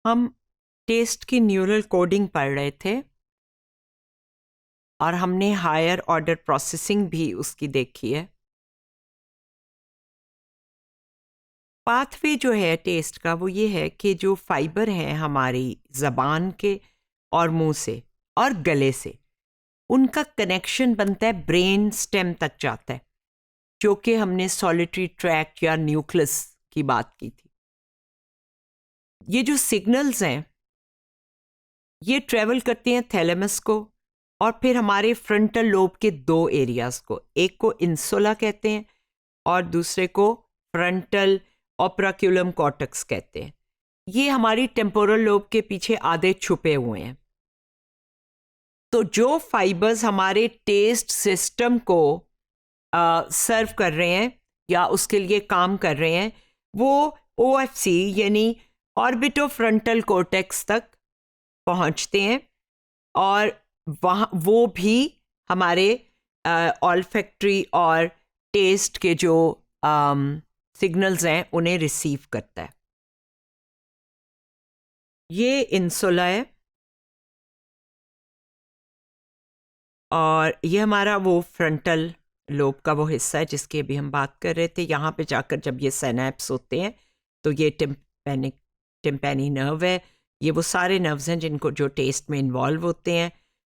हम टेस्ट की neural coding पढ़ रहे थे और हमने हायर ऑर्डर प्रोसेसिंग भी उसकी देखी है। पाथवे जो है टेस्ट का वो ये है कि जो फाइबर हैं हमारी ज़बान के और मुंह से और गले से, उनका कनेक्शन बनता है ब्रेन स्टेम तक जाता है, जो कि हमने सॉलिटरी ट्रैक्ट या न्यूक्लियस की बात की थी। ये जो सिग्नल्स हैं ये ट्रेवल करते हैं थैलेमस को और फिर हमारे फ्रंटल लोब के दो एरियाज को, एक को इंसुला कहते हैं और दूसरे को फ्रंटल ओपेराक्युलम कॉर्टेक्स कहते हैं। ये हमारी टेम्पोरल लोब के पीछे आधे छुपे हुए हैं। तो जो फाइबर्स हमारे टेस्ट सिस्टम को सर्व कर रहे हैं या उसके लिए काम कर रहे हैं, वो OFC यानी ऑर्बिटोफ्रंटल कॉर्टेक्स तक पहुंचते हैं और वहाँ वो भी हमारे ऑल्फैक्टरी और टेस्ट के जो सिग्नल्स हैं उन्हें रिसीव करता है। ये इंसुला है और ये हमारा वो फ्रंटल लोब का वो हिस्सा है जिसकी अभी हम बात कर रहे थे। यहाँ पे जाकर जब ये सिनैप्स होते हैं तो ये टिम्पैनी नर्व है। ये वो सारे नर्व्स हैं जिनको जो टेस्ट में इन्वॉल्व होते हैं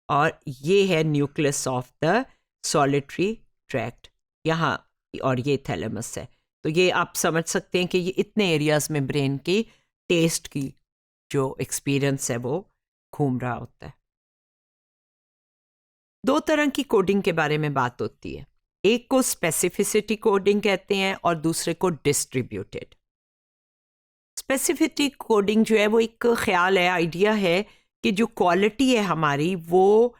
और ये है nucleus of the solitary tract यहाँ, और ये थैलेमस है। तो ये आप समझ सकते हैं कि ये इतने एरियाज में ब्रेन की टेस्ट की जो एक्सपीरियंस है वो घूम रहा होता है। दो तरह की कोडिंग के बारे में बात होती है, एक को स्पेसिफिसिटी कोडिंग कहते हैं और दूसरे को डिस्ट्रीब्यूटेड। स्पेसिफिसिटी कोडिंग जो है वो एक ख्याल है, आइडिया है कि जो क्वालिटी है हमारी वो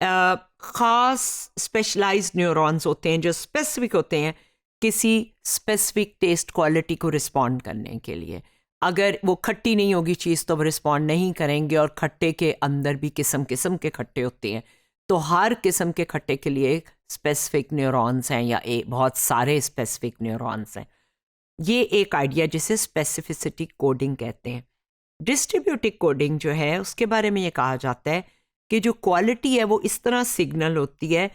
ख़ास स्पेशलाइज्ड न्यूरॉन्स होते हैं जो स्पेसिफिक होते हैं किसी स्पेसिफिक टेस्ट क्वालिटी को रिस्पॉन्ड करने के लिए। अगर वो खट्टी नहीं होगी चीज़ तो वो रिस्पॉन्ड नहीं करेंगे, और खट्टे के अंदर भी किस्म किस्म के खट्टे होते हैं, तो हर किस्म के खट्टे के लिए स्पेसिफिक न्यूरॉन्स हैं या बहुत सारे स्पेसिफिक न्यूरॉन्स हैं। ये एक आइडिया जिसे स्पेसिफिसिटी कोडिंग कहते हैं। डिस्ट्रीब्यूटिव कोडिंग जो है उसके बारे में ये कहा जाता है कि जो क्वालिटी है वो इस तरह सिग्नल होती है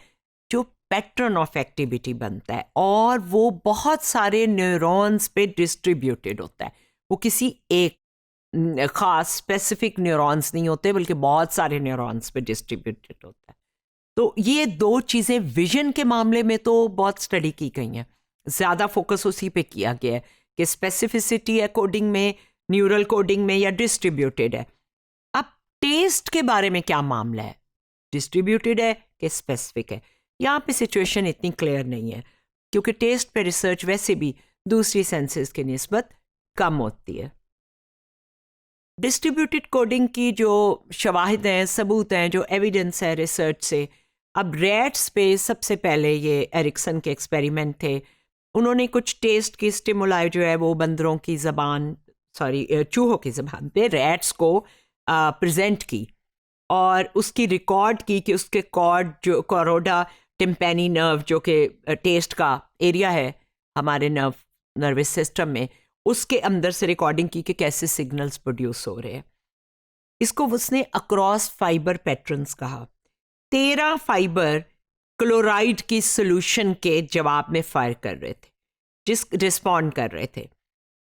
जो पैटर्न ऑफ एक्टिविटी बनता है और वो बहुत सारे न्यूरॉन्स पे डिस्ट्रीब्यूटेड होता है। वो किसी एक ख़ास स्पेसिफिक न्यूरॉन्स नहीं होते बल्कि बहुत सारे न्यूरॉन्स पे डिस्ट्रीब्यूटेड होता है। तो ये दो चीज़ें विजन के मामले में तो बहुत स्टडी की गई हैं, ज़्यादा फोकस उसी पे किया गया है कि स्पेसिफिसिटी है कोडिंग में, न्यूरल कोडिंग में, या डिस्ट्रीब्यूटेड है। अब टेस्ट के बारे में क्या मामला है, डिस्ट्रीब्यूटेड है कि स्पेसिफिक है? यहाँ पे सिचुएशन इतनी क्लियर नहीं है क्योंकि टेस्ट पे रिसर्च वैसे भी दूसरी सेंसेस की निस्बत कम होती है। डिस्ट्रीब्यूटेड कोडिंग की जो शवाहिद हैं, सबूत हैं, जो एविडेंस है रिसर्च से, अब रैट्स पे सबसे पहले ये एरिक्सन के एक्सपेरिमेंट थे। उन्होंने कुछ टेस्ट की स्टिमुलाई जो है वो बंदरों की ज़बान, चूहों की ज़बान पे रैट्स को प्रेजेंट की और उसकी रिकॉर्ड की कि उसके कॉर्ड जो कॉरोडा टिम्पैनी नर्व जो कि टेस्ट का एरिया है हमारे नर्वस सिस्टम में, उसके अंदर से रिकॉर्डिंग की कि कैसे सिग्नल्स प्रोड्यूस हो रहे हैं। इसको उसने अक्रॉस फाइबर पैटर्न्स कहा। 13 फाइबर क्लोराइड की सोल्यूशन के जवाब में फायर कर रहे थे, रिस्पॉन्ड कर रहे थे।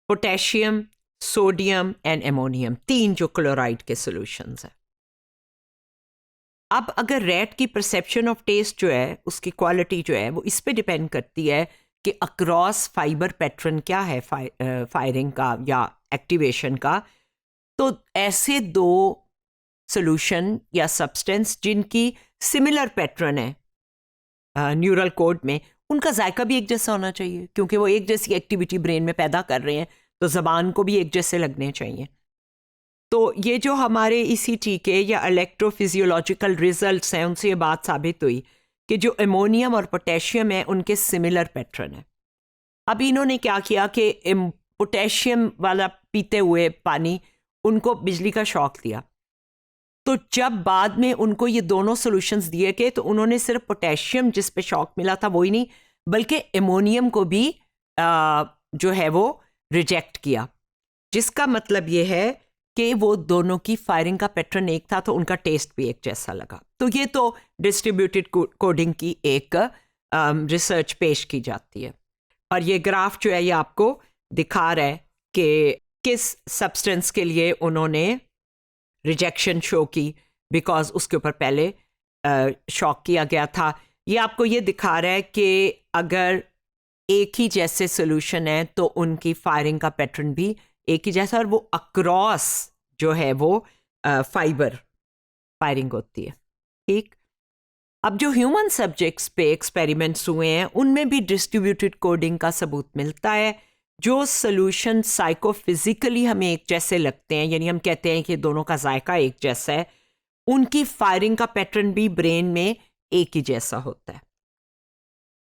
पोटेशियम, सोडियम एंड एमोनियम, 3 जो क्लोराइड के सोल्यूशंस हैं। अब अगर रैट की परसेप्शन ऑफ टेस्ट जो है उसकी क्वालिटी जो है वो इस पे डिपेंड करती है कि अक्रॉस फाइबर पैटर्न क्या है फायरिंग का या एक्टिवेशन का, तो ऐसे दो सोल्यूशन या सब्सटेंस जिनकी सिमिलर पैटर्न है न्यूरल कोड में, उनका जायका भी एक जैसा होना चाहिए क्योंकि वो एक जैसी एक्टिविटी ब्रेन में पैदा कर रहे हैं, तो ज़बान को भी एक जैसे लगने चाहिए। तो ये जो हमारे ECT के या इलेक्ट्रोफिजियोलॉजिकल रिजल्ट्स हैं उनसे ये बात साबित हुई कि जो एमोनियम और पोटेशियम है उनके सिमिलर पैटर्न है। अब इन्होंने क्या किया कि पोटेशियम वाला पीते हुए पानी उनको बिजली का शॉक दिया, तो जब बाद में उनको ये दोनों सॉल्यूशंस दिए गए तो उन्होंने सिर्फ पोटेशियम जिस पे शॉक मिला था वही नहीं बल्कि एमोनियम को भी जो है वो रिजेक्ट किया, जिसका मतलब ये है कि वो दोनों की फायरिंग का पैटर्न एक था तो उनका टेस्ट भी एक जैसा लगा। तो ये तो डिस्ट्रीब्यूटेड कोडिंग की एक रिसर्च पेश की जाती है। और ये ग्राफ जो है ये आपको दिखा रहा है कि किस सब्सटेंस के लिए उन्होंने रिजेक्शन शो की, बिकॉज उसके ऊपर पहले शॉक किया गया था। ये आपको ये दिखा रहा है कि अगर एक ही जैसे सोल्यूशन है तो उनकी फायरिंग का पैटर्न भी एक ही जैसा, और वो अक्रॉस जो है वो फाइबर फायरिंग होती है। ठीक, अब जो ह्यूमन सब्जेक्ट्स पे एक्सपेरिमेंट्स हुए हैं उनमें भी डिस्ट्रीब्यूटेड कोडिंग का सबूत मिलता है। जो सोल्यूशन साइकोफिजिकली हमें एक जैसे लगते हैं, यानी हम कहते हैं कि दोनों का जायका एक जैसा है, उनकी फायरिंग का पैटर्न भी ब्रेन में एक ही जैसा होता है।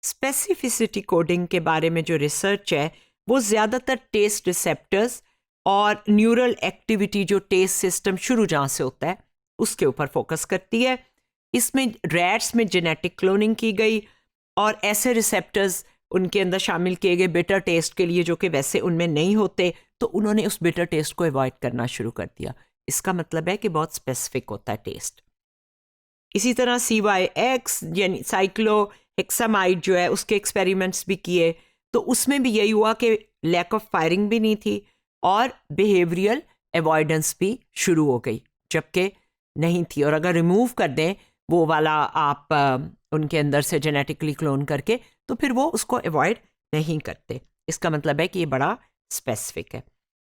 स्पेसिफिसिटी कोडिंग के बारे में जो रिसर्च है वो ज़्यादातर टेस्ट रिसेप्टर्स और न्यूरल एक्टिविटी जो टेस्ट सिस्टम शुरू जहाँ से होता है उसके ऊपर फोकस करती है। इसमें रैट्स में जेनेटिक क्लोनिंग की गई और ऐसे रिसेप्टर्स उनके अंदर शामिल किए गए बिटर टेस्ट के लिए जो कि वैसे उनमें नहीं होते, तो उन्होंने उस बिटर टेस्ट को अवॉइड करना शुरू कर दिया। इसका मतलब है कि बहुत स्पेसिफिक होता है टेस्ट। इसी तरह CYX यानी साइक्लोहेक्सामाइड जो है उसके एक्सपेरिमेंट्स भी किए, तो उसमें भी यही हुआ कि लैक ऑफ फायरिंग भी नहीं थी और बिहेवियरल अवॉइडेंस भी शुरू हो गई, जबकि नहीं थी। और अगर रिमूव कर दें वो वाला आप उनके अंदर से जेनेटिकली क्लोन करके, तो फिर वो उसको अवॉइड नहीं करते। इसका मतलब है कि ये बड़ा स्पेसिफिक है।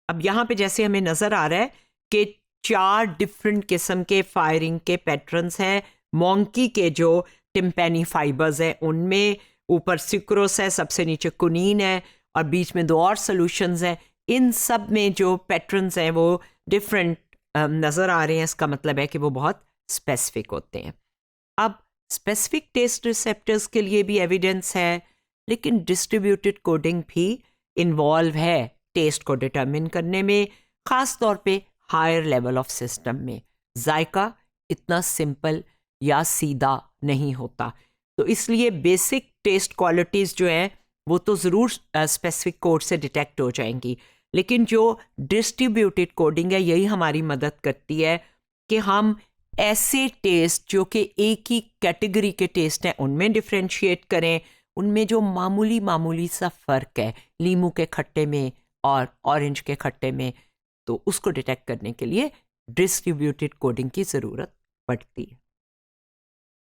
अब यहाँ पे जैसे हमें नज़र आ रहा है कि 4 डिफरेंट किस्म के फायरिंग के पैटर्न्स हैं। मोंकी के जो टिम्पैनी फाइबर्स हैं उनमें ऊपर सिक्रोस है, सबसे नीचे कुनीन है और बीच में 2 और सॉल्यूशंस हैं। इन सब में जो पैटर्न्स हैं वो डिफरेंट नज़र आ रहे हैं। इसका मतलब है कि वो बहुत स्पेसिफिक होते हैं। अब स्पेसिफिक टेस्ट रिसेप्टर्स के लिए भी एविडेंस है, लेकिन डिस्ट्रीब्यूटेड कोडिंग भी इन्वॉल्व है टेस्ट को डिटरमिन करने में, ख़ास तौर पे हायर लेवल ऑफ सिस्टम में। जायका इतना सिंपल या सीधा नहीं होता, तो इसलिए बेसिक टेस्ट क्वालिटीज़ जो हैं वो तो ज़रूर स्पेसिफिक कोड से डिटेक्ट हो जाएंगी, लेकिन जो डिस्ट्रीब्यूटेड कोडिंग है यही हमारी मदद करती है कि हम ऐसे टेस्ट जो कि एक ही कैटेगरी के टेस्ट हैं उनमें डिफ्रेंशिएट करें, उनमें जो मामूली मामूली सा फ़र्क है लीमू के खट्टे में और ऑरेंज के खट्टे में, तो उसको डिटेक्ट करने के लिए डिस्ट्रीब्यूटेड कोडिंग की ज़रूरत पड़ती है।